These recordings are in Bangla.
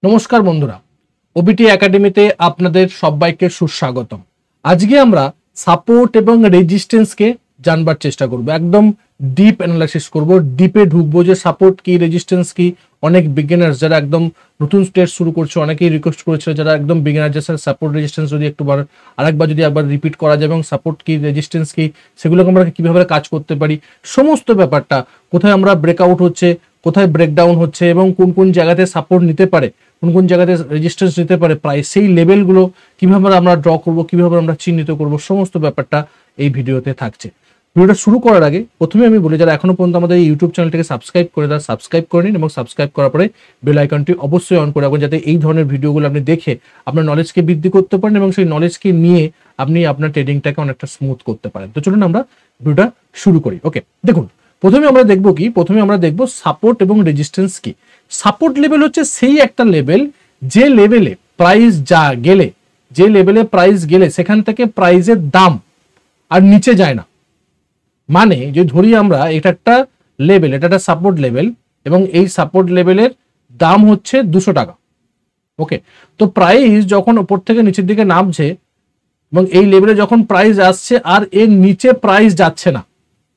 নমস্কার বন্ধুরা, ওবিটি একাডেমিতে আপনাদের সবাইকে সুস্বাগতম। আজকে আমরা সাপোর্ট এবং রেজিস্ট্যান্সকে জানবার চেষ্টা করব, একদম ডিপ অ্যানালাইসিস করব, ডিপে ঢুকবো যে সাপোর্ট কি, রেজিস্ট্যান্স কি। অনেক বিগিনার্স যারা একদম নতুন স্টেজ শুরু করছে, অনেকেই রিকোয়েস্ট করেছিল যারা একদম বিগিনার, যে স্যার সাপোর্ট রেজিস্ট্যান্স যদি আরেকবার রিপিট করা যায় এবং সাপোর্ট কি, রেজিস্ট্যান্স কি, সেগুলোকে আমরা কিভাবে কাজ করতে পারি, সমস্ত ব্যাপারটা, কোথায় আমরা ব্রেকআউট হচ্ছে, কোথায় ব্রেকডাউন হচ্ছে এবং কোন কোন জায়গাতে সাপোর্ট নিতে পারে, কোন কোন জায়গাতে রেজিস্ট্যান্স নিতে পারে, প্রায় সেই লেভেলগুলো কিভাবে আমরা ড্র করব, কিভাবে আমরা চিহ্নিত করব, সমস্ত ব্যাপারটা এই ভিডিওতে থাকছে। ভিডিওটা শুরু করার আগে প্রথমে আমি বলি, যারা এখনো পর্যন্ত আমাদের এই ইউটিউব চ্যানেলটাকে সাবস্ক্রাইব করে তারা সাবস্ক্রাইব করে নিন এবং সাবস্ক্রাইব করার পরে বেল আইকনটি অবশ্যই অন করে রাখুন, যাতে এই ধরনের ভিডিওগুলো আপনি দেখে আপনার নলেজকে বৃদ্ধি করতে পারেন এবং সেই নলেজকে নিয়ে আপনি আপনার ট্রেডিংটাকে অনেকটা স্মুথ করতে পারেন। তো চলুন আমরা ভিডিওটা শুরু করি। ওকে, দেখুন, প্রথমে আমরা দেখবো কি, প্রথমে আমরা দেখবো সাপোর্ট এবং রেজিস্ট্যান্স কি। সাপোর্ট লেভেল হচ্ছে সেই একটা লেভেল যে লেভেলে প্রাইস যে লেভেলে প্রাইস গেলে সেখান থেকে প্রাইসের দাম আর নিচে যায় না। মানে যে ধরি আমরা এটা একটা লেভেল, এটা একটা সাপোর্ট লেভেল এবং এই সাপোর্ট লেভেলের দাম হচ্ছে 200 টাকা। ওকে, তো প্রাইস যখন উপর থেকে নিচের দিকে নামছে এবং এই লেভেলে যখন প্রাইস আসছে আর এর নিচে প্রাইস যাচ্ছে না,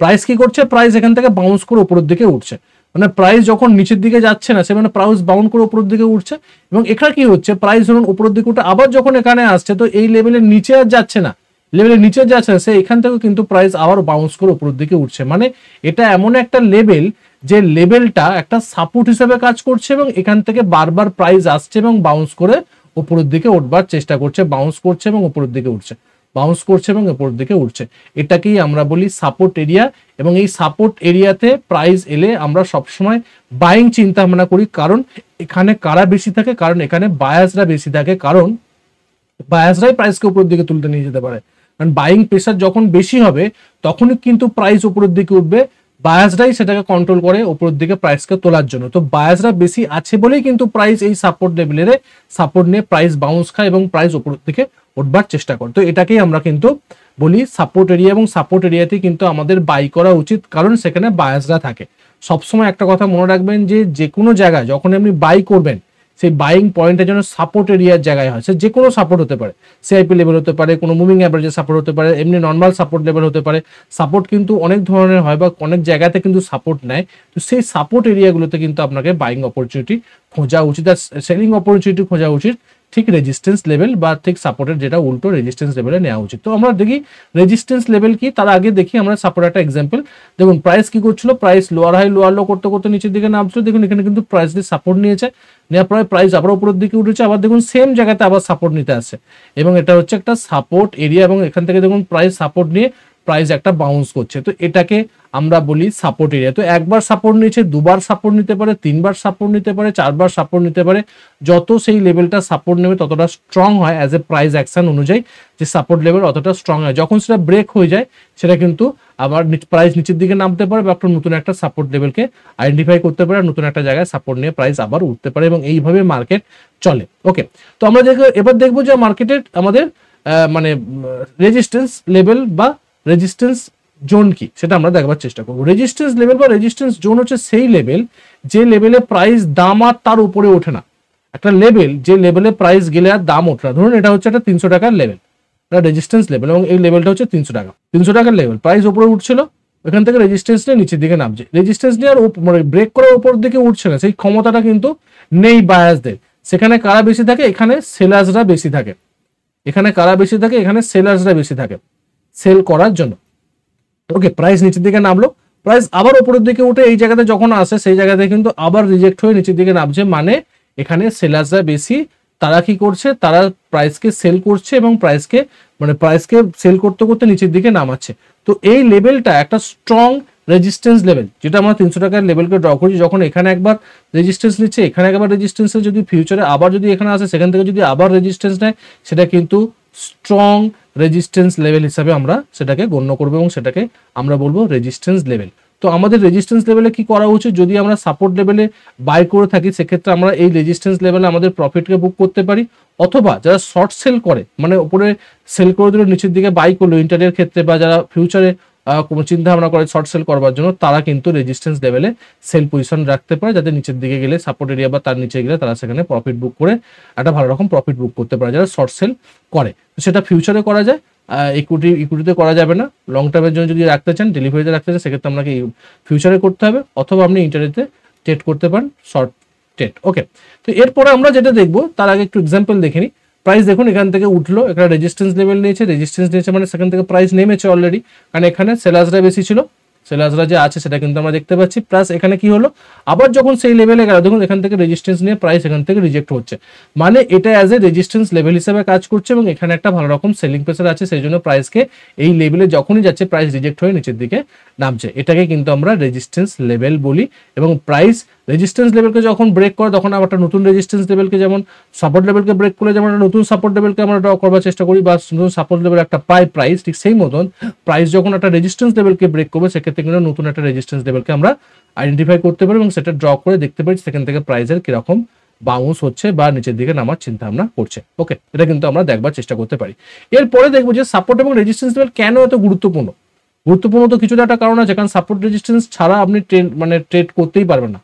প্রাইস কি করছে, প্রাইস এখান থেকে বাউন্স করে উপরের দিকে উঠছে। মানে প্রাইস যখন নিচের দিকে যাচ্ছে না, সে মানে প্রাইস বাউন্ড করে উপরের দিকে উঠছে এবং এখানে কি হচ্ছে, প্রাইস ধরুন উপরের দিকে উঠে আবার যখন এখানে আসছে, তো এই লেভেলের নিচে আর যাচ্ছে না, লেভেলের নিচে যাচ্ছে না, সে এখান থেকে কিন্তু প্রাইস আবার বাউন্স করে উপরের দিকে উঠছে। মানে এটা এমন একটা লেভেল যে লেভেলটা একটা সাপোর্ট হিসেবে কাজ করছে এবং এখান থেকে বারবার প্রাইস আসছে এবং বাউন্স করে উপরের দিকে উঠবার চেষ্টা করছে, বাউন্স করছে এবং উপরের দিকে উঠছে, বাউন্স করছে এবং উপরের দিকে উঠছে। এটাকেই আমরা বলি সাপোর্ট এরিয়া। এবং এই সাপোর্ট এরিয়াতে প্রাইস এলে আমরা সবসময় বাইং চিন্তা ভাবনা করি, কারণ এখানে কারা বেশি থাকে, কারণ এখানে বায়াসরা বেশি থাকে, কারণ বায়াসরাই প্রাইসকে উপরের দিকে তুলতে নিয়ে যেতে পারে। কারণ বাইং প্রেসার যখন বেশি হবে তখনই কিন্তু প্রাইস উপরের দিকে উঠবে, বায়াসরাই সেটাকে কন্ট্রোল করে উপরের দিকে প্রাইসকে তোলার জন্য। তো বায়াসরা বেশি আছে বলেই কিন্তু প্রাইস এই সাপোর্ট লেভেলের সাপোর্ট নিয়ে প্রাইস বাউন্স খায় এবং প্রাইস উপরের দিকে উঠবার চেষ্টা করে। তো এটাকেই আমরা কিন্তু বলি সাপোর্ট এরিয়া এবং সাপোর্ট এরিয়াতে কিন্তু আমাদের বাই করা উচিত, কারণ সেখানে বায়াসরা থাকে। সবসময় একটা কথা মনে রাখবেন যে কোনো জায়গায় যখন আপনি বাই করবেন, সেই বাইং পয়েন্টের জন্য সাপোর্ট এরিয়ার জায়গায় হয়, সে যে কোনো সাপোর্ট হতে পারে, সিআইপি লেভেল হতে পারে, কোনো মুভিং অ্যাভারেজের সাপোর্ট হতে পারে, এমনি নর্মাল সাপোর্ট লেভেল হতে পারে। সাপোর্ট কিন্তু অনেক ধরনের হয় বা অনেক জায়গাতে কিন্তু সাপোর্ট নেয়। তো সেই সাপোর্ট এরিয়াগুলোতে কিন্তু আপনাকে বাইং অপরচুনিটি খোঁজা উচিত আর সেলিং অপরচুনিটি খোঁজা উচিত ঠিক রেজিস্ট্যান্স লেভেল বা ঠিক সাপোর্টের যেটা উল্টো রেজিস্ট্যান্স লেভেলে নেওয়া উচিত। তো আমরা দেখি রেজিস্ট্যান্স লেভেল কি, তার আগে দেখি আমরা সাপোর্ট একটা এক্সাম্পল। দেখুন প্রাইস কি করছিল, price lower high lower low করতে করতে নিচের দিকে নামছিল। দেখুন এখানে কিন্তু প্রাইস দিয়ে সাপোর্ট নিয়েছে, নেওয়ার পরে প্রাইস আবার উপরের দিকে উঠেছে, আবার দেখুন সেম জায়গাতে আবার সাপোর্ট নিতে আসছে এবং এটা হচ্ছে একটা সাপোর্ট এরিয়া এবং এখান থেকে দেখুন প্রাইস সাপোর্ট নিয়ে প্রাইস একটা বাউন্স করছে। তো এটাকে আমরা বলি সাপোর্ট এরিয়া। তো একবার সাপোর্ট নিচ্ছে, দুবার সাপোর্ট নিতে পারে, তিনবার সাপোর্ট নিতে পারে, চারবার সাপোর্ট নিতে পারে। যত সেই লেভেলটা সাপোর্ট নেবে ততটা স্ট্রং হয় অ্যাজ এ প্রাইস অ্যাকশন অনুযায়ী, যে সাপোর্ট লেভেল অতটা স্ট্রং হয়। যখন সেটা ব্রেক হয়ে যায় সেটা কিন্তু আবার প্রাইস নিচের দিকে নামতে পারে বা একটা নতুন একটা সাপোর্ট লেভেলকে আইডেন্টিফাই করতে পারে, নতুন একটা জায়গায় সাপোর্ট নিয়ে প্রাইস আবার উঠতে পারে এবং এইভাবে মার্কেট চলে। ওকে, তো আমরা এবার দেখবো যে মার্কেটের আমাদের মানে রেজিস্ট্যান্স লেভেল বা রেজিস্ট্যান্স জোন কি, সেটা আমরা দেখবার চেষ্টা করবো। রেজিস্ট্যান্স লেভেল বা রেজিস্ট্যান্স জোন হচ্ছে সেই লেভেল যে লেভেলে প্রাইস দাম আর তার উপরে ওঠে না। একটা লেভেল যে লেভেলে প্রাইস গেলে আর দাম ওঠে না। ধরুন এটা হচ্ছে একটা 300 টাকার লেভেল, এটা রেজিস্ট্যান্স লেভেল এবং এই লেভেলটা হচ্ছে 300 টাকা, 300 টাকার লেভেল। প্রাইস উপরে উঠছিল, এখান থেকে রেজিস্ট্যান্স নিয়ে নিচের দিকে নামছে, রেজিস্ট্যান্স নিয়ে আর মানে ব্রেক করে উপর দিকে উঠছে না, সেই ক্ষমতাটা কিন্তু নেই বায়াসদের। সেখানে কারা বেশি থাকে, এখানে সেলার্সরা বেশি থাকে। এখানে কারা বেশি থাকে, এখানে সেলার্সরা বেশি থাকে সেল করার জন্য। ওকে, প্রাইস নিচের দিকে নামলো, প্রাইস আবার উপরের দিকে উঠে এই জায়গাতে যখন আসে সেই জায়গাতে কিন্তু আবার রিজেক্ট হয়ে নিচের দিকে নামছে। মানে এখানে সেলার্সরা বেশি, তারা কি করছে, তারা প্রাইসকে সেল করছে এবং প্রাইসকে সেল করতে করতে নিচের দিকে নামাচ্ছে। তো এই লেভেলটা একটা স্ট্রং রেজিস্ট্যান্স লেভেল, যেটা আমরা 300 টাকার লেভেলকে ড্র করছি। যখন এখানে একবার রেজিস্ট্যান্স নিচ্ছে, এখানে একবার রেজিস্ট্যান্স, যদি ফিউচারে আবার যদি এখানে আসে সেখান থেকে যদি আবার রেজিস্ট্যান্স নেয়, সেটা কিন্তু স্ট্রং রেজিস্ট্যান্স লেভেল হিসাবে আমরা সেটাকে গণ্য করবো এবং সেটাকে আমরা বলবো রেজিস্ট্যান্স লেভেল। তো আমাদের রেজিস্ট্যান্স লেভেলে কি করা উচিত, যদি আমরা সাপোর্ট লেভেলে বাই করে থাকি সেক্ষেত্রে আমরা এই রেজিস্ট্যান্স লেভেলে আমাদের প্রফিটকে বুক করতে পারি, অথবা যারা শর্ট সেল করে, মানে উপরে সেল করে দিল নিচের দিকে বাই করলো ইন্টারের ক্ষেত্রে, বা যারা ফিউচারে কোনো চিন্তা ভাবনা করে শর্ট সেল করবার জন্য, তারা কিন্তু রেজিস্ট্যান্স লেভেলে সেল পজিশন রাখতে পারে, যাতে নিচের দিকে গেলে সাপোর্ট এরিয়া বা তার নিচে গেলে তারা সেখানে প্রফিট বুক করে একটা ভালো রকম প্রফিট বুক করতে পারে যারা শর্ট সেল করে। সেটা ফিউচারে করা যায়, ইকুইটিতে করা যাবে না। লং টার্মের জন্য যদি রাখতে চান, ডেলিভারিতে রাখতে চান, সেক্ষেত্রে আপনাকে ফিউচারে করতে হবে, অথবা আপনি ইন্টারনেটে ট্রেড করতে পারেন, শর্ট ট্রেড। ওকে, তো এরপরে আমরা যেটা দেখবো তার আগে একটু এক্সাম্পল দেখে নিই। প্রাইস দেখুন এখান থেকে উঠলো, এখানে রেজিস্ট্যান্স লেভেল নিয়েছে, রেজিস্ট্যান্স নিয়েছে মানে সেখান থেকে প্রাইস নেমেছে অলরেডি, কারণ এখানে সেলার্সরা বেশি ছিল, সেলার্সরা যে আছে সেটা কিন্তু আমরা দেখতে পাচ্ছি। প্লাস এখানে কি হলো, আবার যখন সেই লেভেলে গেল দেখুন এখান থেকে রেজিস্ট্যান্স নিয়ে প্রাইস এখান থেকে রিজেক্ট হচ্ছে, মানে এটা অ্যাজ এ রেজিস্ট্যান্স লেভেল হিসেবে কাজ করছে এবং এখানে একটা ভালো রকম সেলিং প্রেসার আছে, সেই জন্য প্রাইসকে এই লেভেলে যখনই যাচ্ছে প্রাইস রিজেক্ট হয়ে নিচের দিকে নামছে, এটাকে কিন্তু আমরা রেজিস্ট্যান্স লেভেল বলি। এবং প্রাইস রেজিস্ট্যান্স লেভেলকে যখন ব্রেক করে তখন আবার একটা নতুন রেজিস্ট্যান্স লেভেলকে, যেমন সাপোর্ট লেভেলকে ব্রেক করে যেমন একটা নতুন সাপোর্ট লেভেলকে আমরা ড্র করবার চেষ্টা করি, বা নতুন সাপোর্ট লেভেল একটা পাই প্রাইস, ঠিক সেই মতন প্রাইস যখন একটা রেজিস্ট্যান্স লেভেলকে ব্রেক করবে সেক্ষেত্রে কিন্তু নতুন একটা রেজিস্ট্যান্স লেভেলকে আমরা আইডেন্টিফাই করতে পারি এবং সেটা ড্র করে দেখতে পারি সেখান থেকে প্রাইসের কিরকম বাউন্স হচ্ছে বা নিচের দিকে নামার চিন্তা ভাবনা করছে। ওকে, এটা কিন্তু আমরা দেখবার চেষ্টা করতে পারি। এরপরে দেখবো যে সাপোর্ট এবং রেজিস্ট্যান্স লেভেল কেন এত গুরুত্বপূর্ণ। গুরুত্বপূর্ণ তো কিছুটা একটা কারণ আছে, কারণ সাপোর্ট রেজিস্ট্যান্স ছাড়া আপনি ট্রেড করতেই পারবেন না।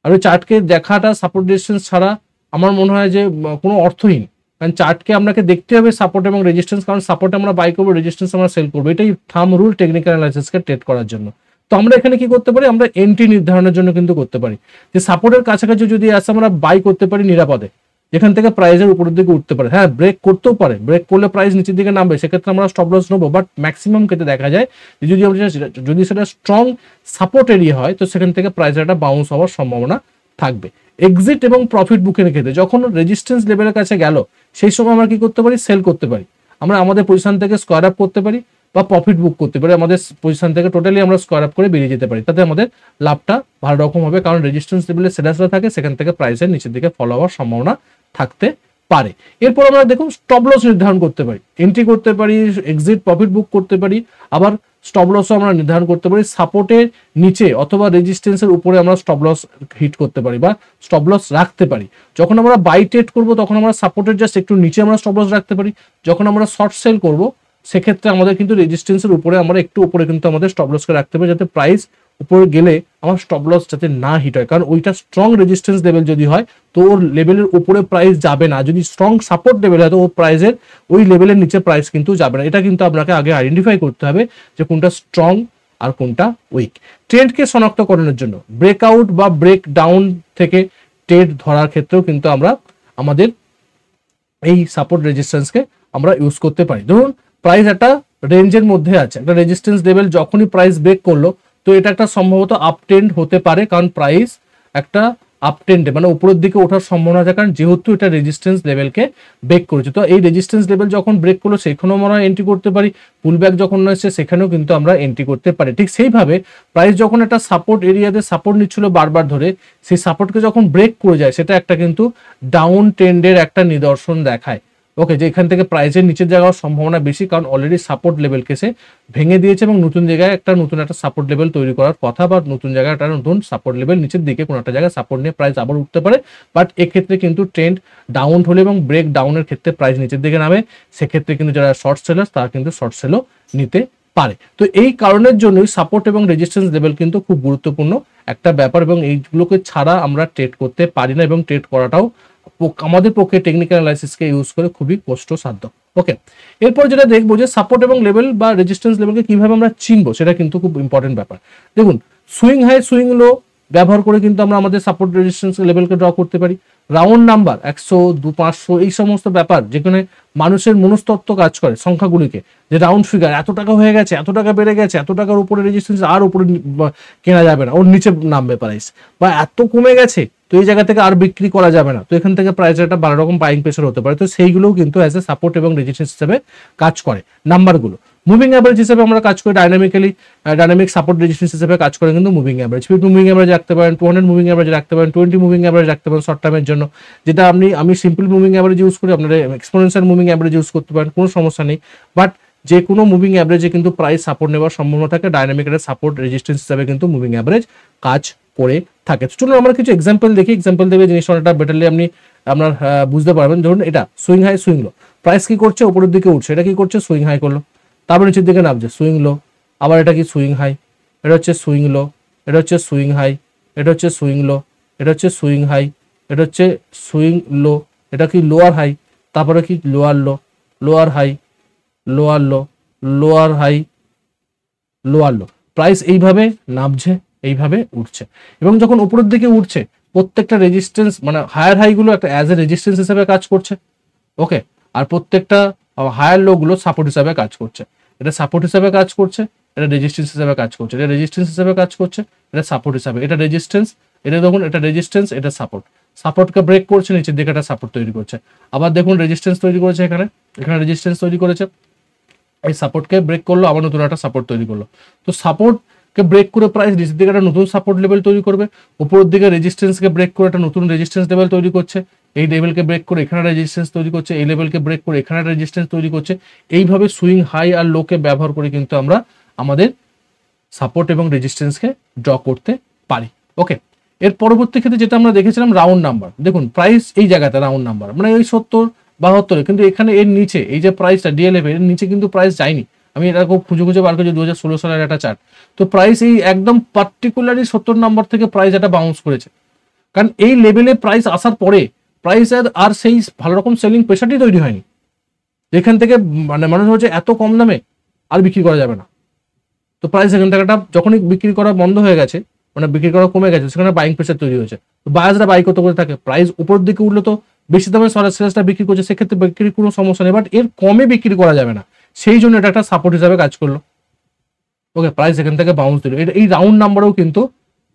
আর ওই চার্টকে দেখাটা সাপোর্ট রেজিস্ট্যান্স ছাড়া আমার মনে হয় যে কোনো অর্থহীন, কারণ চার্টকে আপনাকে দেখতে হবে সাপোর্ট এবং রেজিস্ট্যান্স, কারণ সাপোর্ট আমরা বাই করবো, রেজিস্ট্যান্স আমরা সেল করবো, এটাই থাম্ব রুল টেকনিক্যাল অ্যানালাইসিসকে ট্রেড করার জন্য। তো আমরা এখানে কি করতে পারি, আমরা এন্ট্রি নির্ধারণের জন্য কিন্তু করতে পারি, যে সাপোর্টের কাছাকাছি যদি আসে আমরা বাই করতে পারি নিরাপদে, যেখান থেকে প্রাইসের উপরের দিকে উঠতে পারে। হ্যাঁ, ব্রেক করতেও পারে, ব্রেক করলে প্রাইস নিচের দিকে নামবে, সেক্ষেত্রে আমরা স্টপ লস নেবো, বাট ম্যাক্সিমাম ক্ষেত্রে দেখা যায় যে যদি সেটা স্ট্রং সাপোর্ট এরিয়া হয় তো সেখান থেকে প্রাইসের একটা বাউন্স হওয়ার সম্ভাবনা থাকবে। এক্সিট এবং প্রফিট বুকের ক্ষেত্রে যখন রেজিস্ট্যান্স লেভেলের কাছে গেল সেই সময় আমরা কি করতে পারি, সেল করতে পারি, আমরা আমাদের পজিশন থেকে স্কোয়ার আপ করতে পারি বা প্রফিট বুক করতে পারি, আমাদের পজিশন থেকে টোটালি আমরা স্কোয়ার আপ করে বেরিয়ে যেতে পারি, তাতে আমাদের লাভটা ভালো রকম হবে, কারণ রেজিস্ট্যান্স লেভেলে সেলার্সরা থাকে, সেখান থেকে প্রাইসের নিচের দিকে ফলো হওয়ার সম্ভাবনা থাকতে পারে। এরপর আমরা দেখুন স্টপ লস নির্ধারণ করতে পারি, এন্ট্রি করতে পারি, এক্সিট প্রফিট বুক করতে পারি, আবার স্টপ লসও আমরা নির্ধারণ করতে পারি, সাপোর্টের নিচে অথবা রেজিস্ট্যান্সের উপরে আমরা স্টপ লস হিট করতে পারি বা স্টপ লস রাখতে পারি। যখন আমরা বাই ট্রেড করবো তখন আমরা সাপোর্টের জাস্ট একটু নিচে আমরা স্টপ লস রাখতে পারি, যখন আমরা শর্ট সেল করবো সেক্ষেত্রে আমাদের কিন্তু রেজিস্ট্যান্সের উপরে আমরা একটু উপরে কিন্তু আমাদের স্টপ লসকে রাখতে পারি, যাতে প্রাইস উপরে গেলে আমার স্টপ লস যাতে না হিট হয়, কারণ ওইটা স্ট্রং রেজিস্ট্যান্স লেভেল যদি হয় তো ওর লেভেলের উপরে প্রাইস যাবে না, যদি স্ট্রং সাপোর্ট লেভেল হয় তো ওর প্রাইসের ওই লেভেলের নিচে প্রাইস কিন্তু যাবে না। এটা কিন্তু আপনাকে আগে আইডেন্টিফাই করতে হবে যে কোনটা স্ট্রং আর কোনটা উইক। ট্রেন্ডকে শনাক্তকরণের জন্য ব্রেকআউট বা ব্রেক ডাউন থেকে ট্রেড ধরার ক্ষেত্রেও কিন্তু আমরা আমাদের এই সাপোর্ট রেজিস্ট্যান্সকে আমরা ইউজ করতে পারি। ধরুন প্রাইস একটা রেঞ্জের মধ্যে আছে, একটা রেজিস্ট্যান্স লেভেল যখনই প্রাইস ব্রেক করলো তো এটা একটা সম্ভবত আপ ট্রেন্ড হতে পারে, কারণ প্রাইস একটা আপ ট্রেন্ডে মানে উপরের দিকে ওঠার সম্ভাবনা আছে, কারণ যেহেতু এটা রেজিস্ট্যান্স লেভেলকে ব্রেক করেছে। তো এই রেজিস্ট্যান্স লেভেল যখন ব্রেক করলো সেখানেও আমরা এন্ট্রি করতে পারি, পুলব্যাক যখন এসেছে সেখানেও কিন্তু আমরা এন্ট্রি করতে পারি। ঠিক সেইভাবে প্রাইস যখন একটা সাপোর্ট এরিয়াতে সাপোর্ট নিচ্ছিল বারবার ধরে, সেই সাপোর্টকে যখন ব্রেক করে যায় সেটা একটা কিন্তু ডাউন ট্রেন্ডের একটা নিদর্শন দেখায়। ওকে, যে এখান থেকে প্রাইসের নিচের যাওয়ার সম্ভাবনা বেশি, কারণ অলরেডি সাপোর্ট লেভেলকে সে ভেঙে দিয়েছে এবং নতুন জায়গায় নতুন একটা সাপোর্ট লেভেল তৈরি করার কথা, বা নতুন জায়গায় একটা নতুন সাপোর্ট লেভেল নিচের দিকে কোনো একটা জায়গায় সাপোর্ট নিয়ে প্রাইস আবার উঠতে পারে। বাট এক্ষেত্রে কিন্তু ট্রেন্ড ডাউন হলে এবং ব্রেক ডাউনের ক্ষেত্রে প্রাইস নিচের দিকে নামে, সেক্ষেত্রে কিন্তু যারা শর্ট সেলার্স তারা কিন্তু শর্ট সেলও নিতে পারে। তো এই কারণের জন্যই সাপোর্ট এবং রেজিস্ট্যান্স লেভেল কিন্তু খুব গুরুত্বপূর্ণ একটা ব্যাপার, এবং এইগুলোকে ছাড়া আমরা ট্রেড করতে পারি না, এবং ট্রেড করাটাও আমাদের পক্ষে টেকনিক্যাল অ্যানালাইসিসকে ইউজ করে খুবই কষ্টসাধ্য। ওকে, এরপর যেটা দেখবো যে সাপোর্ট এবং লেভেল বা রেজিস্ট্যান্স লেভেলকে কিভাবে আমরা চিনবো, সেটা কিন্তু খুব ইম্পর্টেন্ট ব্যাপার। দেখুন সুইং হাই সুইং লো ব্যবহার করে কিন্তু আমরা আমাদের সাপোর্ট রেজিস্ট্যান্স লেভেলকে ড্র করতে পারি। রাউন্ড নাম্বার 100, 200, 500 এই সমস্ত ব্যাপার যেখানে মানুষের মনস্তত্ত্ব কাজ করে, সংখ্যাগুলিকে, যে রাউন্ড ফিগার এত টাকা হয়ে গেছে, এত টাকা বেড়ে গেছে, এত টাকার উপরে রেজিস্ট্যান্স আর উপরে কেনা যাবে না, ওর নিচে নামবে প্রাইস, বা এত কমে গেছে তো এই জায়গা থেকে আর বিক্রি করা যাবে না, তো এখান থেকে প্রাইসের একটা ভালো রকম বাইং প্রেসার হতে পারে। তো সেইগুলোও কিন্তু অ্যাজ এ সাপোর্ট এবং রেজিস্ট্যান্স হিসেবে কাজ করে। নাম্বারগুলো মুভিং অ্যাভারেজ হিসেবে আমরা কাজ করি, ডাইনামিক সাপোর্ট রেজিস্ট্যান্স হিসেবে কাজ করে কিন্তু মুভিং অ্যাভারেজ, 50 মুভিং অ্যাভারেজ রাখতে পারেন, 200 মুভিং অ্যাভারেজ রাখতে পারেন, 20 মুভিং অ্যাভারেজ রাখতে পারেন শর্ট টার্মের জন্য, যেটা আমি সিম্পল মুভিং অ্যাভারেজ ইউজ করি, আপনারা এক্সপোনেনশিয়াল মুভিং অ্যাভারেজ ইউজ করতে পারেন, কোনো সমস্যা নেই। বাট যে কোনো মুভিং অ্যাভারেজে কিন্তু প্রাইস সাপোর্ট নেওয়ার সম্ভাবনা থাকে, ডাইনামিক একটা সাপোর্ট রেজিস্ট্যান্স হিসেবে কিন্তু মুভিং অ্যাভারেজ কাজ করে থাকে। চলুন আমরা কিছু এক্সাম্পল দেখি, এক্সাম্পল দেবে জিনিসটা অনেকটা বেটারলি আপনার বুঝতে পারবেন। ধরুন এটা swing high swing low, price কি করছে উপরের দিকে উঠছে, এটা কি করছে সুইং হাই করলো, তারপর নিচের দিকে নামছে সুইং লো, আবার এটা কি সুইং হাই, এটা হচ্ছে সুইং লো, এটা হচ্ছে সুইং হাই, এটা হচ্ছে সুইং লো, এটা হচ্ছে সুইং হাই, এটা হচ্ছে সুইং লো, এটা কি লোয়ার হাই, তারপরে কি lower low, lower high, lower low, lower high, lower low. Price এইভাবে নামছে, এইভাবে উঠছে, এবং যখন উপরের দিকে উঠছে প্রত্যেকটা রেজিস্ট্যান্স মানে হায়ার হাইগুলো একটা অ্যাজ এ রেজিস্ট্যান্স হিসেবে কাজ করছে। ওকে, আর প্রত্যেকটা হায়ার লো গুলো সাপোর্ট হিসাবে কাজ করছে। এটা সাপোর্ট হিসাবে কাজ করছে, এটা রেজিস্ট্যান্স হিসাবে কাজ করছে, এটা রেজিস্ট্যান্স হিসাবে কাজ করছে, এটা সাপোর্ট হিসাবে, এটা রেজিস্ট্যান্স, এটা দেখুন এটা রেজিস্ট্যান্স, এটা সাপোর্ট, সাপোর্টকে ব্রেক করছে, নিচের দিকে একটা সাপোর্ট তৈরি করছে, আবার দেখুন রেজিস্ট্যান্স তৈরি করেছে, এখানে এখানে রেজিস্ট্যান্স তৈরি করেছে, এই সাপোর্টকে ব্রেক করলো, আবার নতুন একটা সাপোর্ট তৈরি করলো। তো সাপোর্টকে ব্রেক করে প্রাইস নিচের দিকে একটা নতুন সাপোর্ট লেভেল তৈরি করবে, উপরের দিকে রেজিস্ট্যান্সকে ব্রেক করে একটা নতুন রেজিস্ট্যান্স লেভেল তৈরি করছে, এই লেভেলকে ব্রেক করে এখানে রেজিস্ট্যান্স তৈরি করছে, এই লেভেলকে ব্রেক করে এখানে রেজিস্ট্যান্স তৈরি করছে। এইভাবে সুইং হাই আর লোকে ব্যবহার করে কিন্তু আমরা আমাদের সাপোর্ট এবং রেজিস্ট্যান্সকে ড্র করতে পারি। ওকে, এর পরবর্তী ক্ষেত্রে যেটা আমরা দেখেছিলাম রাউন্ড নাম্বার, দেখুন প্রাইস এই জায়গাতে রাউন্ড নাম্বার মানে ওই 70-72, কিন্তু এখানে এর নিচে এই যে প্রাইসটা ডিএলএফ এর নিচে কিন্তু প্রাইস যায়নি। আমি এটা খুব খুঁজে বার করেছি 2016 সালের একটা চার্ট। তো প্রাইস এই একদম পার্টিকুলারলি 70 নাম্বার থেকে প্রাইস এটা বাউন্স করেছে, কারণ এই লেভেলে প্রাইস আসার পরে প্রাইসের আর সেই ভালো রকম সেলিং প্রেশারটি তৈরি হয়নি, যেখান থেকে মানে মানুষ হচ্ছে এত কম দামে আর বিক্রি করা যাবে না। তো প্রাইস এখান থেকে যখনই বিক্রি করা বন্ধ হয়ে গেছে, মানে বিক্রি করা কমে গেছে, সেখানে বাইং প্রেশার তৈরি হয়েছে। তো বায়ার্সরা বাই করতে করে থাকে, প্রাইস উপরের দিকে উঠলে তো বেশি দামে সেলসটা বিক্রি করছে, সেক্ষেত্রে বিক্রির কোনো সমস্যা নেই, বাট এর কমে বিক্রি করা যাবে না, সেই জন্য এটা একটা সাপোর্ট হিসাবে কাজ করলো। ওকে, প্রাইস এখান থেকে বাউন্স দিল, এই রাউন্ড নাম্বারেও কিন্তু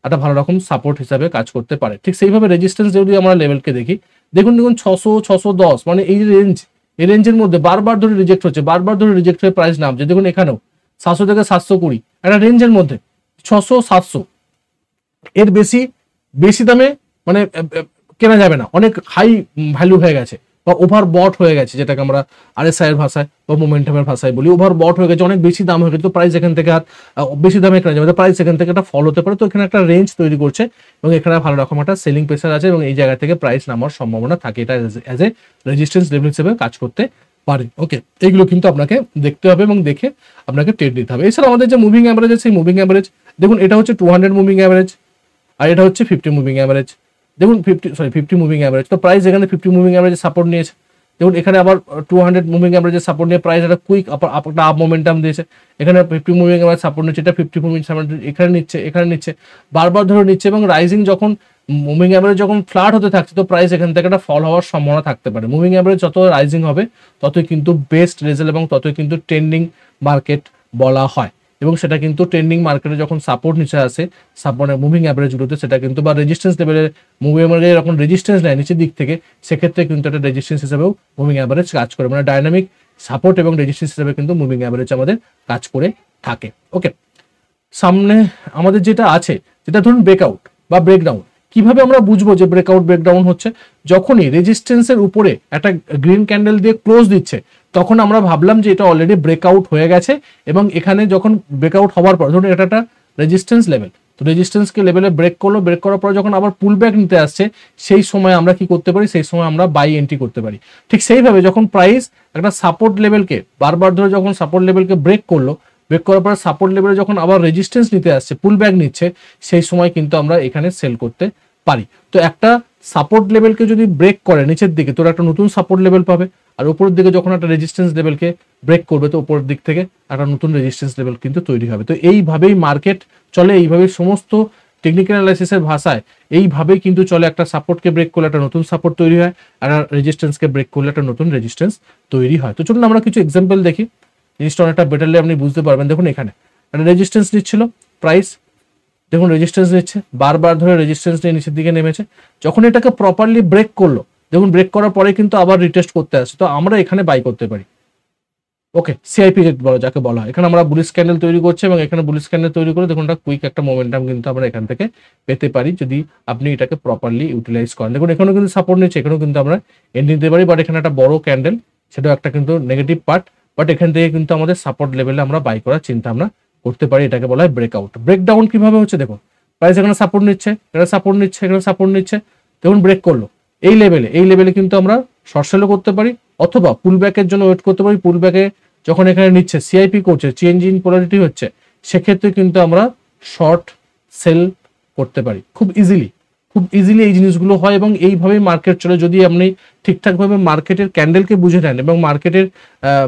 একটা ভালো রকম সাপোর্ট হিসাবে কাজ করতে পারে। ঠিক সেইভাবে রেজিস্ট্যান্স যদি আমরা লেভেলকে দেখি, দেখুন 600-610 মানে এই রেঞ্জ, এই রেঞ্জের মধ্যে বারবার ধরে রিজেক্ট হচ্ছে, বারবার ধরে রিজেক্ট হয়ে প্রাইস নামছে। দেখুন এখানেও 700 থেকে 720 একটা রেঞ্জের মধ্যে 600-700 এর বেশি দামে মানে কেনা যাবে না, অনেক হাই ভ্যালু হয়ে গেছে বা ওভার বট হয়ে গেছে, যেটাকে আমরা আরএসআই এর ভাষায় বা মোমেন্টামের ভাষায় বলি, ওভার বট হয়ে গেছে, অনেক বেশি দাম হয়ে গেছে। তো প্রাইস এখান থেকে আর বেশি দামে কেনা যাবে, প্রাইস এখান থেকে একটা ফল হতে পারে। তো এখানে একটা রেঞ্জ তৈরি করছে এবং এখানে ভালো রকম একটা সেলিং প্রেসার আছে এবং এই জায়গা থেকে প্রাইস নামার সম্ভাবনা থাকে, এটা অ্যাজ এ রেজিস্ট্যান্স লেভেল হিসেবে কাজ করতে পারে। ওকে, এইগুলো কিন্তু আপনাকে দেখতে হবে এবং দেখে আপনাকে ট্রেড নিতে হবে। এছাড়া আমাদের যে মুভিং অ্যাভারেজ আছে, সেই মুভিং অ্যাভারেজ দেখুন, এটা হচ্ছে 200 মুভিং অ্যাভারেজ আর এটা হচ্ছে 50 মুভিং অ্যাভারেজ। দেখুন 50 মুভিং অ্যাভারেজ, তো প্রাইস এখানে 50 মুভিং অ্যাভারেজ সাপোর্ট নিয়েছে। দেখুন এখানে আবার 200 মুভিং অ্যাভারেজের সাপোর্ট নিয়ে প্রাইস একটা কুইক একটা আপ মোমেন্টাম দিয়েছে, এখানে 50 মুভিং অ্যাভারেজ সাপোর্ট নিচ্ছে, এটা 50 মুভিং এখানে নিচ্ছে, বারবার ধরে নিচ্ছে, এবং রাইজিং যখন মুভিং অ্যাভারেজ যখন ফ্ল্যাট হতে থাকছে, তো প্রাইস এখান থেকে একটা ফল হওয়ার সম্ভাবনা থাকতে পারে। মুভিং অ্যাভারেজ যত রাইজিং হবে ততই কিন্তু বেস্ট রেজাল্ট এবং ততই কিন্তু ট্রেন্ডিং মার্কেট বলা হয়, এবং সেটা কিন্তু ট্রেন্ডিং মার্কেটে যখন সাপোর্ট নিচে আসে সাপোর্টের মুভিং অ্যাভারেজগুলোতে, সেটা কিন্তু বা রেজিস্ট্যান্স লেভেলে মুভিং অ্যাভারেজ যখন রেজিস্ট্যান্স নেয় নিচের দিক থেকে, সেক্ষেত্রে কিন্তু একটা রেজিস্ট্যান্স হিসেবেও মুভিং অ্যাভারেজ কাজ করে, মানে ডাইনামিক সাপোর্ট এবং রেজিস্ট্যান্স হিসেবে কিন্তু মুভিং অ্যাভারেজ আমাদের কাজ করে থাকে। ওকে, সামনে আমাদের যেটা আছে, যেটা ধরুন ব্রেকআউট বা ব্রেকডাউন, কিভাবে আমরা বুঝবো যে ব্রেকআউট ব্রেকডাউন হচ্ছে? যখনই রেজিস্ট্যান্সের উপরে একটা গ্রিন ক্যান্ডেল দিয়ে ক্লোজ দিচ্ছে, তখন আমরা ভাবলাম যে এটা অলরেডি ব্রেকআউট হয়ে গেছে, এবং এখানে যখন ব্রেকআউট হওয়ার পর ধরুন এটা একটা রেজিস্ট্যান্স লেভেল, তো রেজিস্ট্যান্সকে লেভেলে ব্রেক করলো, ব্রেক করার পর যখন আবার পুল ব্যাক নিতে আসছে, সেই সময় আমরা কি করতে পারি? সেই সময় আমরা বাই এন্ট্রি করতে পারি। ঠিক সেইভাবে যখন প্রাইস একটা সাপোর্ট লেভেলকে বারবার ধরে যখন সাপোর্ট লেভেলকে ব্রেক করলো, ব্রেক করার পর সাপোর্ট লেভেলে যখন আবার রেজিস্ট্যান্স নিতে আসছে, পুল ব্যাক নিচ্ছে, সেই সময় কিন্তু আমরা এখানে সেল করতে পারি। তো একটা সাপোর্ট লেভেলকে যদি ব্রেক করে নিচের দিকে, তোর একটা নতুন সাপোর্ট লেভেল পাবে, আর উপরের দিকে যখন একটা রেজিস্ট্যান্স লেভেলকে ব্রেক করবে, তো উপরের দিক থেকে একটা নতুন রেজিস্ট্যান্স লেভেল কিন্তু তৈরি হবে। তো এইভাবেই মার্কেট চলে, এইভাবেই সমস্ত টেকনিক্যাল অ্যানালাইসিসের ভাষায় এইভাবেই কিন্তু চলে। একটা সাপোর্টকে ব্রেক করলে একটা নতুন সাপোর্ট তৈরি হয়, আর রেজিস্ট্যান্সকে ব্রেক করলে একটা নতুন রেজিস্ট্যান্স তৈরি হয়। তো চলুন আমরা কিছু এক্সাম্পল দেখি, জিনিসটা অনেকটা বেটারলি আপনি বুঝতে পারবেন। দেখুন এখানে একটা রেজিস্ট্যান্স নিচ্ছিল প্রাইস, দেখুন রেজিস্ট্যান্স নিচ্ছে, বারবার ধরে রেজিস্ট্যান্স নিয়ে নিচের দিকে নেমেছে, যখন এটাকে প্রপারলি ব্রেক করলো, দেখুন ব্রেক করার পরে কিন্তু আবার রিটেস্ট করতে আসছে, তো আমরা এখানে বাই করতে পারি। ওকে, সিআইপি যাকে বলা হয়, এখানে আমরা বুলিশ ক্যান্ডেল তৈরি করছি এবং এখানে বুলিশ ক্যান্ডেল তৈরি করে দেখুন একটা কুইক একটা মোমেন্টাম কিন্তু আমরা এখান থেকে পেতে পারি, যদি আপনি এটাকে প্রপারলি ইউটিলাইজ করেন। দেখুন এখানেও কিন্তু সাপোর্ট নিচ্ছে, এখানেও কিন্তু আমরা এন্ট্রি নিতে পারি, বাট এখানে একটা বড় ক্যান্ডেল, সেটাও একটা কিন্তু নেগেটিভ পার্ট, বাট এখান থেকে কিন্তু আমাদের সাপোর্ট লেভেলে আমরা বাই করার চিন্তা আমরা করতে পারি। এটাকে বলা হয় ব্রেকআউট। ব্রেকডাউন কিভাবে হচ্ছে দেখুন, প্রাইস এখানে সাপোর্ট নিচ্ছে, এখানে সাপোর্ট নিচ্ছে, এখানে সাপোর্ট নিচ্ছে, দেখুন ব্রেক করলো এই লেভেলে কিন্তু আমরা শর্ট সেলও করতে পারি, অথবা পুল ব্যাকের জন্য ওয়েট করতে পারি। পুল ব্যাকে যখন এখানে নিচ্ছে, সিআইপি করছে, চেঞ্জ ইন পোলারিটি হচ্ছে, সেক্ষেত্রে কিন্তু আমরা শর্ট সেল করতে পারি খুব ইজিলি এই জিনিসগুলো হয় এবং এইভাবেই মার্কেট চলে। যদি আপনি ঠিকঠাকভাবে মার্কেটের ক্যান্ডেলকে বুঝে নেন এবং মার্কেটের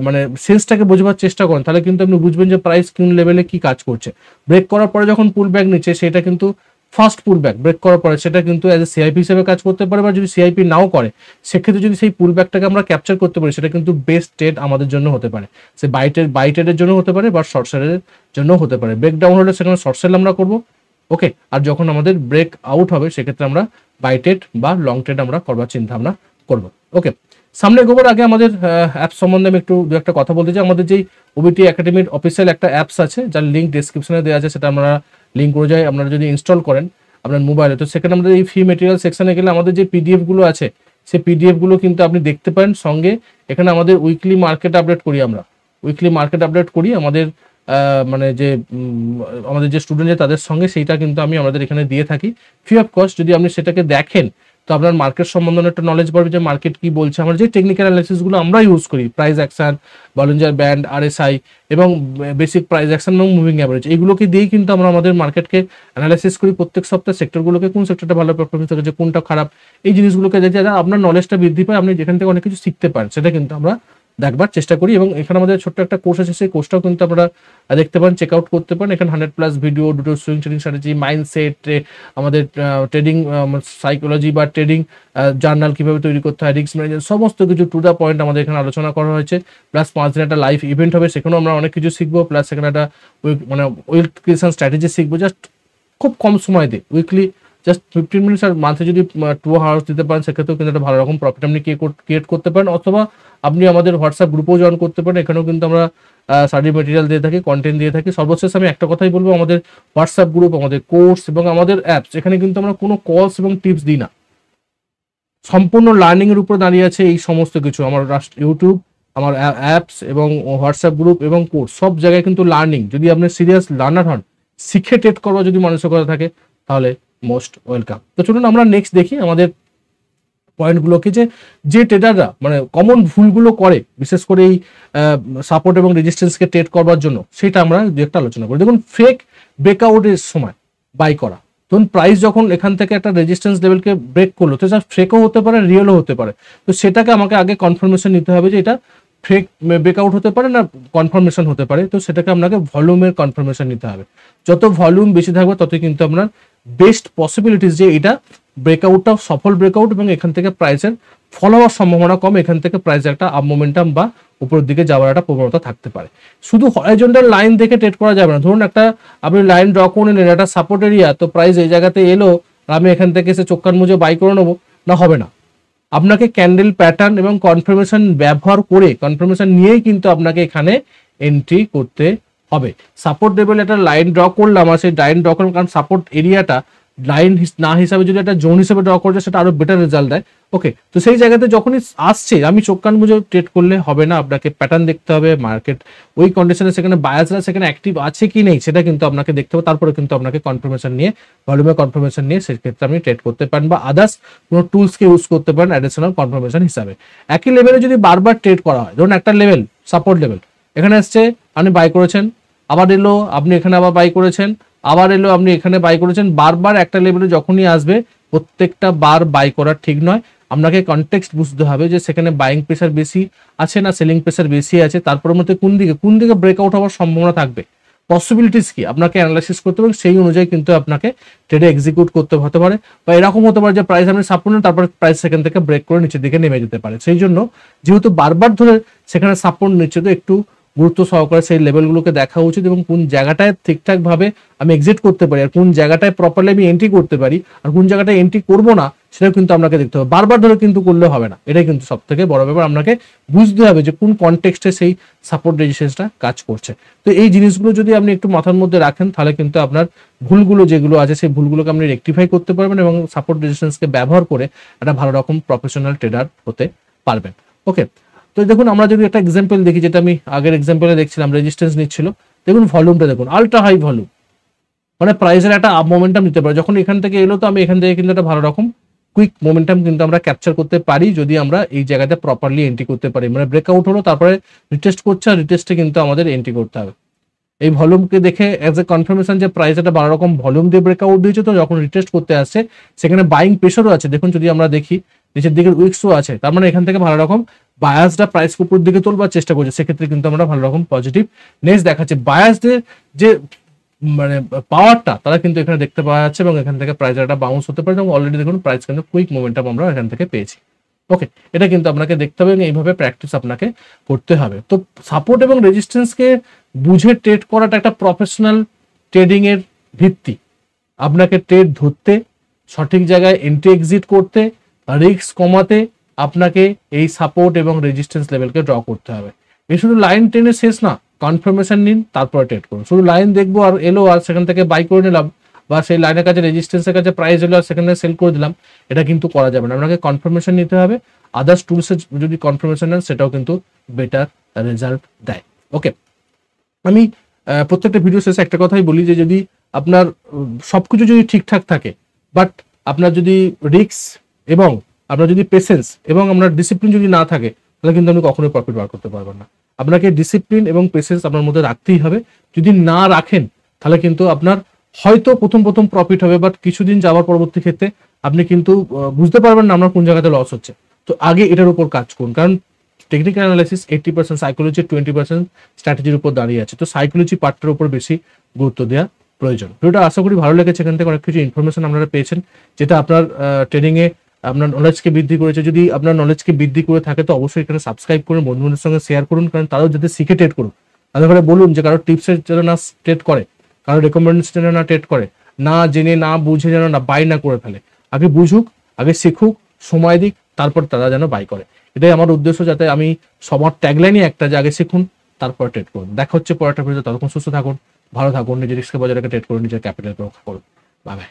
মানে সেন্সটাকে বোঝবার চেষ্টা করেন, তাহলে কিন্তু আপনি বুঝবেন যে প্রাইস কোন লেভেলে কি কাজ করছে। ব্রেক করার পরে যখন পুল ব্যাক নিচ্ছে, সেটা কিন্তু ফার্স্ট পুল ব্যাক ব্রেক করার পরে সেটা কিন্তু অ্যাজ এ সিআইপি হিসেবে কাজ করতে পারে, বা যদি সিআইপি নাও করে সেক্ষেত্রে যদি সেই পুল ব্যাকটাকে আমরা ক্যাপচার করতে পারি, সেটা কিন্তু বেস্ট ট্রেড আমাদের জন্য হতে পারে। সে বাই ট্রেডের জন্য হতে পারে বা শর্ট সেলের জন্য হতে পারে। ব্রেক ডাউন হলে সেখানে শর্ট সেল আমরা করবো, ওকে। আর যখন আমাদের ব্রেক আউট হবে সেক্ষেত্রে আমরা বাই ট্রেড বা লং ট্রেড আমরা করবার চিন্তা ভাবনা করবো, ওকে। সামনে এগোবার আগে আমাদের অ্যাপ সম্বন্ধে আমি একটু দু একটা কথা বলতে চাই। আমাদের যেই ওবিটি একাডেমির অফিসিয়াল একটা অ্যাপস আছে, যার লিঙ্ক ডিসক্রিপশনে দেওয়া আছে, সেটা আমরা লিঙ্ক করে যাই। আপনারা যদি ইনস্টল করেন আপনার মোবাইলে, তো সেখানে আমাদের এই ফ্রি মেটেরিয়াল সেকশনে গেলে আমাদের যে পিডিএফ গুলো আছে, সেই পিডিএফ গুলো কিন্তু আপনি দেখতে পারেন। সঙ্গে এখানে আমাদের উইকলি মার্কেট আপডেট করি, আমরা উইকলি মার্কেট আপডেট করি আমাদের মানে যে আমাদের যে স্টুডেন্ট তাদের সঙ্গে, সেইটা কিন্তু আমি আমাদের এখানে দিয়ে থাকি ফ্রি অফ কস্ট। যদি আপনি সেটাকে দেখেন তো আপনার মার্কেট সম্বন্ধে একটা নলেজ পাবে, যে মার্কেট কি বলছে। আমরা যে টেকনিক্যাল অ্যানালাইসিসগুলো আমরা ইউজ করি, price action, Bollinger band, RSI এবং বেসিক প্রাইস অ্যাকশন এবং মুভিং অ্যাভারেজ, এইগুলোকে দিয়েই কিন্তু আমরা আমাদের মার্কেটকে অ্যানালাইসিস করি প্রত্যেক সপ্তাহে। সেক্টরগুলোকে কোন সেক্টরটা ভালো পারফরমেন্স করেছে, কোনটা খারাপ, এই জিনিসগুলোকে দেখে আপনার নলেজটা বৃদ্ধি পায়, আপনি যেখান থেকে অনেক কিছু শিখতে পারেন, সেটা কিন্তু আমরা দেখবার চেষ্টা করি। এবং এখানে আমাদের ছোট্ট একটা কোর্স আছে, সেই কোর্সটাও কিন্তু আপনারা দেখতে পারেন, চেক আউট করতে পারেন। এখানে 100+ ভিডিও, দুটো সুইং ট্রেডিং স্ট্র্যাটেজি, মাইন্ডসেট, আমাদের ট্রেডিং সাইকোলজি বা ট্রেডিং জার্নাল কিভাবে তৈরি করতে হয়, রিস্ক ম্যানেজমেন্ট, সমস্ত কিছু টু দ্য পয়েন্ট আমাদের এখানে আলোচনা করা হয়েছে। প্লাস 5 দিন একটা লাইভ ইভেন্ট হবে, সেখানেও আমরা অনেক কিছু শিখবো। প্লাস সেখানে একটা মানে ওয়েলথ ক্রিয়েশন স্ট্র্যাটেজি শিখবো, জাস্ট খুব কম সময় দিয়ে, উইকলি জাস্ট 15 মিনিটস। আর মান্থে যদি 2 আওয়ার্স দিতে পারেন, সেক্ষেত্রেও কিন্তু একটা ভালো রকম প্রফিট আপনি ক্রিয়েট করতে পারেন। অথবা আপনি আমাদের হোয়াটসঅ্যাপ গ্রুপেও জয়েন করতে পারেন, এখানেও কিন্তু আমরা স্টাডি মেটেরিয়াল দিয়ে থাকি, কন্টেন্ট দিয়ে থাকি। সর্বশেষ আমি একটা কথাই বলবো, আমাদের হোয়াটসঅ্যাপ গ্রুপ, আমাদের কোর্স এবং আমাদের অ্যাপস, এখানে কিন্তু আমরা কোনো কলস এবং টিপস দিই না, সম্পূর্ণ লার্নিং এর উপর দাঁড়িয়ে আছে এই সমস্ত কিছু। আমার ইউটিউব, আমার অ্যাপস এবং হোয়াটসঅ্যাপ গ্রুপ এবং কোর্স, সব জায়গায় কিন্তু লার্নিং। যদি আপনি সিরিয়াস লার্নার হন, শিখে ট্রেড করবার যদি মানসিকতা থাকে, তাহলে মোস্ট ওয়েলকাম। তো চলুন আমরা নেক্সট দেখি আমাদের পয়েন্টগুলোকে, যে ট্রেডাররা মানে কমন ভুলগুলো করে, বিশেষ করে এই সাপোর্ট এবং রেজিস্ট্যান্সকে ট্রেড করবার জন্য, সেটা আমরা দু একটা আলোচনা করি। দেখুন, ফেক ব্রেকআউটের সময় বাই করা। ধরুন প্রাইস যখন এখান থেকে একটা রেজিস্ট্যান্স লেভেলকে ব্রেক করলো, তো সেটা ফেকও হতে পারে, রিয়েলও হতে পারে। তো সেটাকে আমাকে আগে কনফার্মেশন নিতে হবে যে এটা ফেক ব্রেকআউট হতে পারে না কনফার্মেশন হতে পারে। তো সেটাকে আপনাকে ভলিউমের কনফার্মেশন নিতে হবে। যত ভলিউম বেশি থাকবে, ততই কিন্তু আপনার বেস্ট পসিবিলিটিস যে এটা ব্রেকআউটটা সফল ব্রেকআউট এবং এখান থেকে প্রাইসের ফল হওয়ার সম্ভাবনা কম, এখান থেকে প্রাইসের একটা আপ মোমেন্টাম বা উপরের দিকে যাওয়ার একটা প্রবণতা থাকতে পারে। শুধু হরাইজন্টাল লাইন দেখে ট্রেড করা যাবে না। ধরুন একটা আপনি লাইন ড্র করে নিলেন, একটা সাপোর্ট এরিয়া, তো প্রাইস এই জায়গাতে এলো, আমি এখান থেকে এসে চোখ কান মুজে বাই করে নেবো, না, হবে না। আপনাকে ক্যান্ডেল প্যাটার্ন এবং কনফার্মেশন ব্যবহার করে, কনফার্মেশন নিয়েই কিন্তু আপনাকে এখানে এন্ট্রি করতে হবে। সাপোর্ট লেভেল একটা লাইন ড্র করলাম, আর সেই লাইন ড্র করলাম কারণ সাপোর্ট এরিয়াটা লাইন না হিসাবে যদি একটা জোন হিসেবে ড্র করছে, সেটা আরো বেটার রেজাল্ট দেয়, ওকে। তো সেই জায়গাতে যখনই আসছে, আমি চোখ কান বুঝে ট্রেড করলে হবে না, আপনাকে প্যাটার্ন দেখতে হবে, মার্কেট ওই কন্ডিশনে সেখানে বায়াসরা সেখানে অ্যাক্টিভ আছে কি নেই সেটা কিন্তু আপনাকে দেখতে হবে। তারপরে কিন্তু আপনাকে কনফার্মেশন নিয়ে, ভলিউমের কনফার্মেশন নিয়ে সেক্ষেত্রে আপনি ট্রেড করতে পারেন, বা আদার্স কোনো টুলসকে ইউজ করতে পারেন অ্যাডিশনাল কনফার্মেশন হিসাবে। একই লেভেলে যদি বারবার ট্রেড করা হয়, ধরুন একটা লেভেল সাপোর্ট লেভেল, এখানে আসছে, আপনি বাই করেছেন, আবার এলো, আপনি এখানে আবার বাই করেছেন, আবার এলো, আপনি এখানে বাই করেছেন। বারবার একটা লেভেলে যখনই আসবে, প্রত্যেকটা বার বাই করা ঠিক নয়। আপনাকে কনটেক্সট বুঝতে হবে যে সেখানে বাইং প্রেসার বেশি আছে না সেলিং প্রেসার বেশি আছে, তারপরের মধ্যে কোন দিকে ব্রেকআউট হওয়ার সম্ভাবনা থাকবে, পসিবিলিটিস কি, আপনাকে অ্যানালাইসিস করতে হবে। সেই অনুযায়ী কিন্তু আপনাকে ট্রেডে এক্সিকিউট করতে হতে পারে, বা এরকম হতে পারে যে প্রাইস আপনি সাপোর্ট নেন, তারপরে প্রাইস সেখান থেকে ব্রেক করে নিচের দিকে নেমে যেতে পারে। সেই জন্য যেহেতু বারবার ধরে সেখানে সাপোর্ট নিচ্ছে, তো একটু গুরুত্ব সহকারে সেই লেভেলগুলোকে দেখা উচিত, এবং কোন জায়গাটায় ঠিকঠাক ভাবে আমি এক্সিট করতে পারি, আর কোন জায়গাটায় প্রপারলি আমি এন্ট্রি করতে পারি, আর কোন জায়গাটায় এন্ট্রি করবো না, সেটাও কিন্তু আপনাকে দেখতে হবে। বারবার ধরে কিন্তু করলে হবে না, এটাই কিন্তু সব থেকে বড় ব্যাপার। আপনাকে বুঝতে হবে যে কোন কনটেক্সটে সেই সাপোর্ট রেজিস্ট্যান্সটা কাজ করছে। তো এই জিনিসগুলো যদি আপনি একটু মাথার মধ্যে রাখেন, তাহলে কিন্তু আপনার ভুলগুলো যেগুলো আছে, সেই ভুলগুলোকে আপনি রেকটিফাই করতে পারবেন এবং সাপোর্ট রেজিস্ট্যান্সকে ব্যবহার করে একটা ভালো রকম প্রফেশনাল ট্রেডার হতে পারবেন, ওকে। তো দেখুন, আমরা যদি একটা এক্সাম্পল দেখি, যেটা আমি আগের এক্সাম্পলে দেখছিলাম, রেজিস্ট্যান্স নিচ্ছিল, দেখুন ভলিউমটা দেখুন, আলট্রা হাই ভলিউম, মানে প্রাইসের একটা আপ মোমেন্টাম নিতে পারে। যখন এখান থেকে এলো, তো আমি এখান থেকে কিন্তু একটা ভালো রকম কুইক মোমেন্টাম কিন্তু আমরা ক্যাপচার করতে পারি, যদি আমরা এই জায়গাতে প্রপারলি এন্ট্রি করতে পারি। মানে ব্রেকআউট হলো, তারপরে রিটেস্ট করছে, আর রিটেস্টে কিন্তু আমাদের এন্ট্রি করতে হবে। এই ভলিউমকে দেখে অ্যাজ এ কনফার্মেশন যে প্রাইস একটা ভালো রকম ভলিউম দিয়ে ব্রেকআউট দিয়েছে, তো যখন রিটেস্ট করতে আসছে সেখানে বাইং প্রেশারও আছে। দেখুন যদি আমরা দেখি নিচের দিকের উইক্সও আছে, তার মানে এখান থেকে ভালো রকম বায়াসটা প্রাইস উপর দিকে তোলবার চেষ্টা করছে, সেক্ষেত্রে কিন্তু আমরা ভালো রকম পজিটিভ নেস দেখাচ্ছে। বায়াসদের যে মানে পাওয়ারটা তারা কিন্তু এখানে দেখতে পাওয়া যাচ্ছে এবং এখান থেকে প্রাইস একটা বাউন্স হতে পারে এবং অলরেডি দেখুন প্রাইস কিন্তু কুইক মোমেন্টাম আমরা এখান থেকে পেয়েছি। ওকে, এটা কিন্তু আপনাকে দেখতে হবে এবং এইভাবে প্র্যাকটিস আপনাকে করতে হবে। তো সাপোর্ট এবং রেজিস্ট্যান্সকে বুঝে ট্রেড করাটা একটা প্রফেশনাল ট্রেডিং এর ভিত্তি। আপনাকে ট্রেড ধরতে, সঠিক জায়গায় এন্ট্রি এক্সিট করতে, রিস্ক কমাতে আপনাকে এই সাপোর্ট এবং রেজিস্ট্যান্স লেভেলকে ড্র করতে হবে। এই শুধু লাইন টেনে শেষ না, কনফার্মেশন নিন তারপরে ট্রেড করুন। শুধু লাইন দেখবো আর এলো আর সেখান থেকে বাই করে নিলাম, বা সেই লাইনের কাছে রেজিস্ট্যান্সের কাছে প্রাইস এলো আর সেখানে সেল করে দিলাম, এটা কিন্তু করা যাবে না। আপনাকে কনফার্মেশন নিতে হবে। আদার্স টুলসে যদি কনফার্মেশন নেন সেটাও কিন্তু বেটার রেজাল্ট দেয়। ওকে, আমি প্রত্যেকটা ভিডিও শেষে একটা কথাই বলি যে যদি আপনার সবকিছু যদি ঠিকঠাক থাকে, বাট আপনার যদি রিস্ক এবং আপনার যদি পেশেন্স এবং আপনার ডিসিপ্লিন যদি না থাকে, তাহলে কিন্তু আপনি কখনোই প্রফিট বার করতে পারবেন না। আপনাকে ডিসিপ্লিন এবং পেশেন্স আপনার মধ্যে রাখতেই হবে। যদি না রাখেন তাহলে কিন্তু আপনার হয়তো প্রথম প্রথম প্রফিট হবে, বাট কিছুদিন যাওয়ার পরবর্তী ক্ষেত্রে আপনি কিন্তু বুঝতে পারবেন না আপনার কোন জায়গাতে লস হচ্ছে। তো আগে এটার উপর কাজ করুন, কারণ টেকনিক্যাল অ্যানালাইসিস 80% সাইকোলজি, 20% স্ট্র্যাটেজির উপর দাঁড়িয়ে আছে। তো সাইকোলজি পার্টটার উপর বেশি গুরুত্ব দেওয়া প্রয়োজন। ভিডিওটা আশা করি ভালো লেগেছে, এখান থেকে অনেক কিছু ইনফরমেশন আপনারা পেয়েছেন যেটা আপনার ট্রেডিংয়ে আপনার নলেজকে বৃদ্ধি করেছে। যদি আপনার নলেজকে বৃদ্ধি করে থাকে তো অবশ্যই এখানে সাবস্ক্রাইব করুন, বন্ধুদের সঙ্গে শেয়ার করুন, কারণ তারাও যাতে শিখে ট্রেড করুন। তাদের ঘরে বলুন যে কারো টিপসের যেন না ট্রেড করে, কারো রেকমেন্ডেশন যেন না ট্রেড করে, না জেনে না বুঝে যেন না বাই না করে ফেলে। আগে বুঝুক, আগে শিখুক, সময় দিক, তারপর তারা যেন বাই করে। এটাই আমার উদ্দেশ্য, যাতে আমি সবার ট্যাগলাইনই একটা, যে আগে শিখুন তারপর ট্রেড করুন। দেখা হচ্ছে পরেরটা ভিডিওতে। ততক্ষণ সুস্থ থাকুন, ভালো থাকুন, নিজের রিস্কে বজায় রেখে ট্রেড করুন, নিজের ক্যাপিটাল রক্ষা করুন। Bye bye.